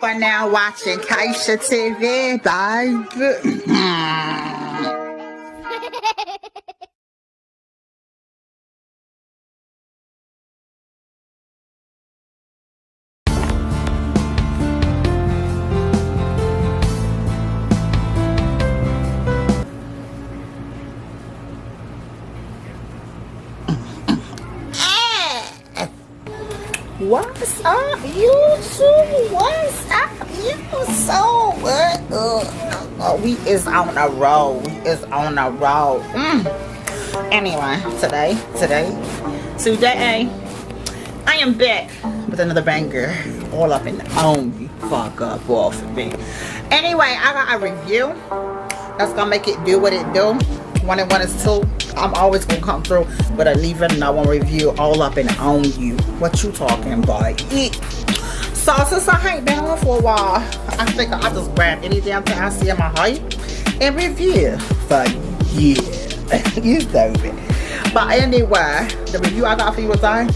For now, watching Keshia TV, baby. What's up, YouTube? What's up, YouTube? We is on the road. We is on the road. Anyway, today, I am back with another banger. All up in the you fuck up off of me. Anyway, I got a review that's gonna make it do what it do. One and one is two. I'm always gonna come through with a leave and no one review all up and on you. What you talking about? So since I ain't been on for a while, I think I just grab any damn thing I see in my height and review for you. You stupid. But anyway, the review I got for you today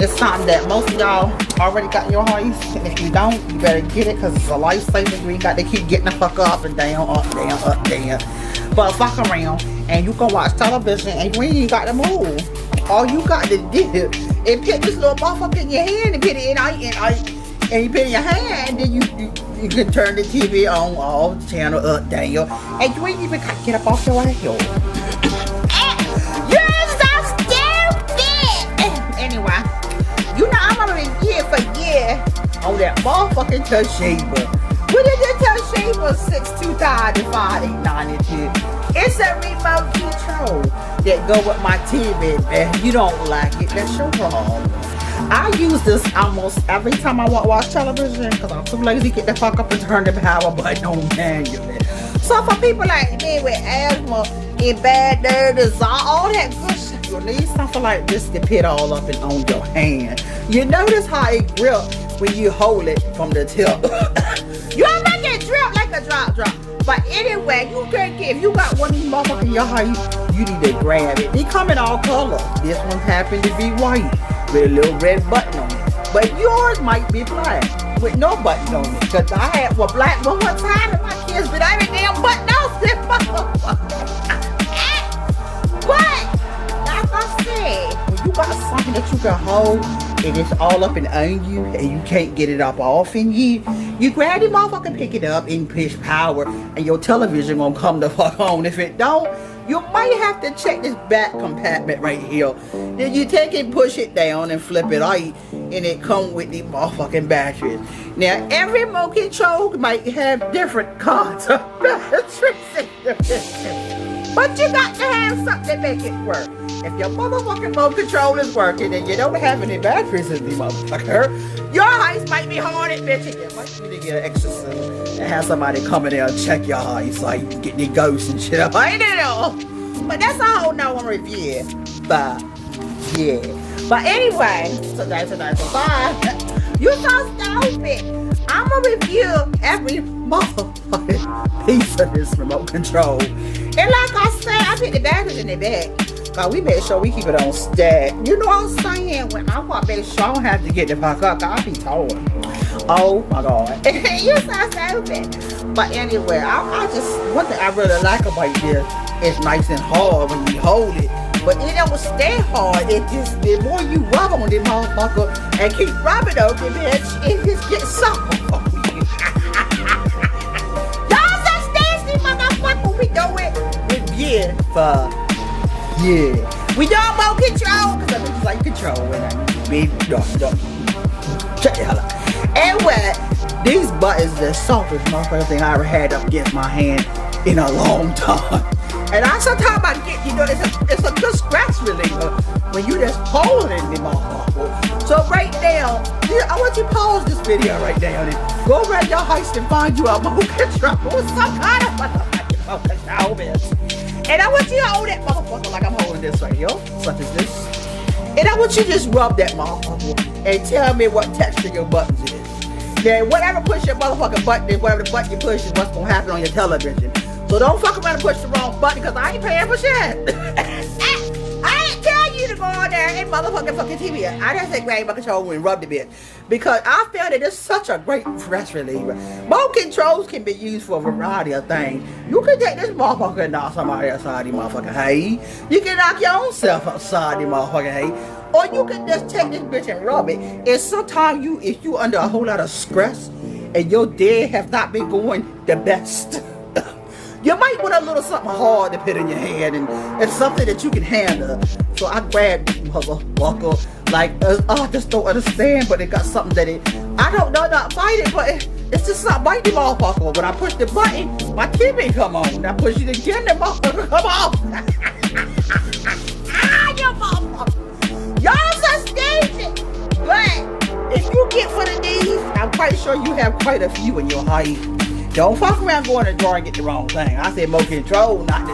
is something that most of y'all already got in your house. And if you don't, you better get it because it's a lifesaver. You ain't got to keep getting the fuck up and down, up, down, up, down. But fuck around and you can watch television and you ain't got to move. All you got to do is put this little motherfucker in your hand and put it in and you put it in your hand and then you can turn the TV on, all the channel up, down, and you ain't even got to get up off your ass. You're so stupid! Anyway, you know I'm gonna review for year on that motherfucking Keshia. What is that Keshia 6255892? It's a remote control that go with my TV. If you don't like it, that's your problem. I use this almost every time I want to watch television because I'm too lazy to get the fuck up and turn the power button on manually. So for people like me with asthma and bad nerves, all that good shit, you need something like this to put all up and on your hand. You notice how it grips when you hold it from the tip. You don't make it drip like a drop. But anyway, you can get, if you got one of these motherfuckers in your house, you need to grab it. They come in all colors. This one happen to be white with a little red button on it. But yours might be black with no button on it. Because I had one black one time and my kids been every damn button off this motherfucker. But, like I said, when you got something that you can hold and it's all up and on you and you can't get it up off in you grab the motherfucker, pick it up and push power and your television gonna come the fuck on. If it don't, you might have to check this back compartment right here. Then you take it, push it down and flip it out and it come with the motherfucking batteries. Now every remote control might have different kinds of batteries. But you got to have something to make it work. If your motherfucking remote control is working and you don't have any batteries in the motherfucker, your house might be haunted, bitch. You might need to get an exorcism and have somebody come in there and check your house so you can get the ghosts and shit. I know. But that's a whole nother review. But yeah. But anyway, today, bye. You so stupid. I'm gonna review every motherfucking piece of this remote control. And like I said, I put the batteries in the back. Cause we made sure we keep it on stack. You know what I'm saying? When I want to make sure I don't have to get the fuck up, I'll be told. Oh my God. You so stupid. But anyway, I just, one thing I really like about this, it's nice and hard when you hold it. But it don't stay hard. It just, the more you rub on this motherfucker and keep rubbing on the bitch, it just gets soft. Y'all so nasty motherfucker. We do it with gear for yeah. We don't want control because I bitches like control and I mean don't. Check the hell out. Anyway, these buttons the softest motherfucking thing I ever had up against my hand in a long time. And I sometimes I get, you know, it's a good scratch reliever when you just holding the motherfucker. So right now, I want you to pause this video right now and go around your house and find you a remote control with some kind of motherfucking remote control, bitch. And I want you to hold that motherfucker like I'm holding this right here, such as this. And I want you to just rub that motherfucker and tell me what texture your buttons is. Then whatever push your motherfucking button is, whatever the button you push is what's gonna happen on your television. So don't fuck around and push the wrong button because I ain't paying for shit. I ain't tell you to go on there and motherfucking fucking TV. I just say grab my control and rub the bit. Because I feel that it's such a great stress reliever. Remote controls can be used for a variety of things. You can take this motherfucker and knock somebody outside the motherfucking hay. You can knock your own self outside the motherfucking hay. Or you can just take this bitch and rub it. And sometimes if you under a whole lot of stress and your day have not been going the best, you might want a little something hard to put in your hand, and it's something that you can handle. So I grabbed this motherfucker. Like, I just don't understand, but it got something that I don't know, not fight it, but it's just not bite the motherfucker. When I push the button, my TV come on. When I push it again, the motherfucker come off. You motherfucker. Y'all so stupid. But if you get one of these, I'm quite sure you have quite a few in your height. Don't fuck around going to the drawer and get the wrong thing. I said more control, not the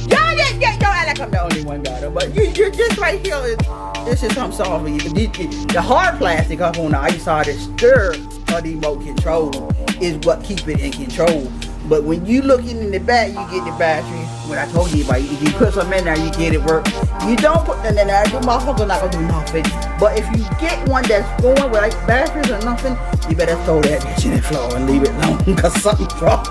y'all just don't act like I'm the only one got it. But you're just right here. This is something soft for you. The hard plastic up on the outside that stir of the remote control is what keep it in control. But when you looking in the back, you get the battery. What I told you about, if you put something in there, you get it work. You don't put nothing in there, the motherfucker not gonna do nothing. But if you get one that's going with like batteries or nothing, you better throw that bitch in the floor and leave it alone, cause something's wrong.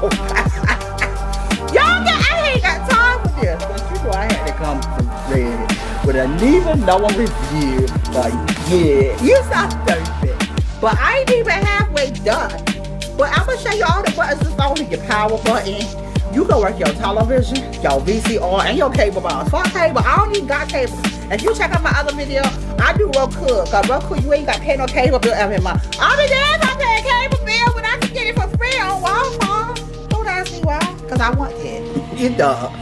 Y'all I ain't got time for this. But you know I had to come from Reddit with a neither no one review. Like, yeah, you sound stupid. But I ain't even halfway done. But I'm gonna show you all the buttons that's on your power button. You can work your television, your VCR, and your cable box. Fuck cable, I don't even got cable. If you check out my other video, I do Roku. Cause Roku, you ain't got to pay no cable bill every month. I'll be there, I pay a cable bill when I can get it for free on Walmart. Don't ask me why, cause I want it. You dumb.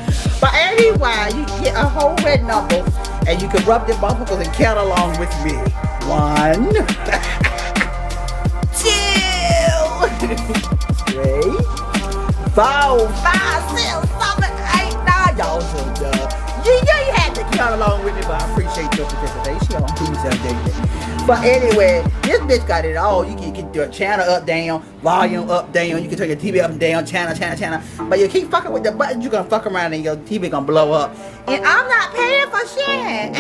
But anyway, you get a whole red number, and you can rub the motherfuckers and count along with me. 1, 2, 3, 4, 5, 6, 7, 8, 9. Y'all so dumb. You had to count along with me, but I appreciate your participation. But anyway, this bitch got it all. You can get your channel up, down, volume up, down. You can turn your TV up and down, channel. But you keep fucking with the buttons, you're gonna fuck around and your TV gonna blow up. And I'm not paying for shit.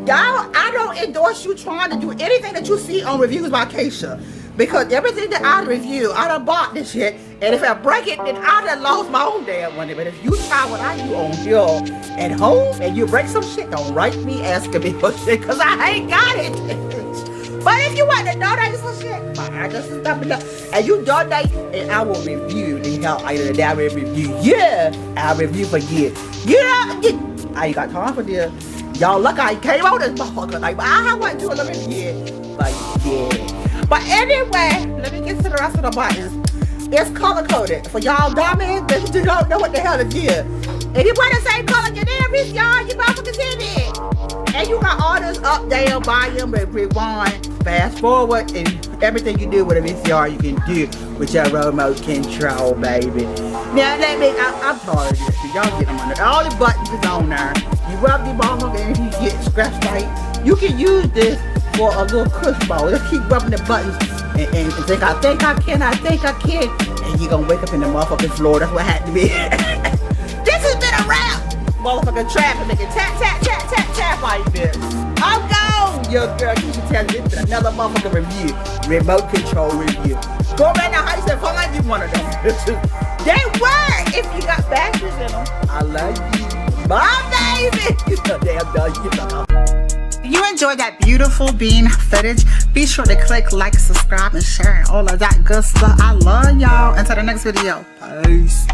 Y'all, I don't endorse you trying to do anything that you see on reviews by Keshia. Because everything that I review, I done bought this shit. And if I break it, then I done lost my own damn money. But if you try what I do on here at home and you break some shit, don't write me asking me for shit, because I ain't got it. But if you want to donate some shit, my address is up below. And you donate, and I will review the hell out of that. I will review. Yeah, I'll review for you. Yeah, I ain't got time for this. Y'all look, I came out this motherfucker. Like, I want to do a little review. But yeah. But anyway, let me get to the rest of the buttons. It's color coded. For y'all dummies that don't know what the hell it is. If you want the same color you did, y'all, you got to continue. And you got all this up, down, volume, rewind, fast forward, and everything you do with a VCR you can do with your remote control, baby. Now let me, I'm tired of this. Y'all get them under. All the buttons is on there. You rub the ball and if you get scratched right, you can use this for a little cush ball. Just keep rubbing the buttons and think I can, and you're gonna wake up in the motherfucking floor. That's what had to be. This has been a wrap. Motherfucking trap and make it tap like this. I'm gone. Your girl Keshia tells you this is another motherfucking review. Remote control review. Go right now, how you say find you one of them. They work if you got batteries in them. I love you. Bye, baby. You so damn dumb. If you enjoyed that beautiful bean footage, be sure to click like, subscribe, and share, and all of that good stuff. I love y'all. Until the next video. Peace.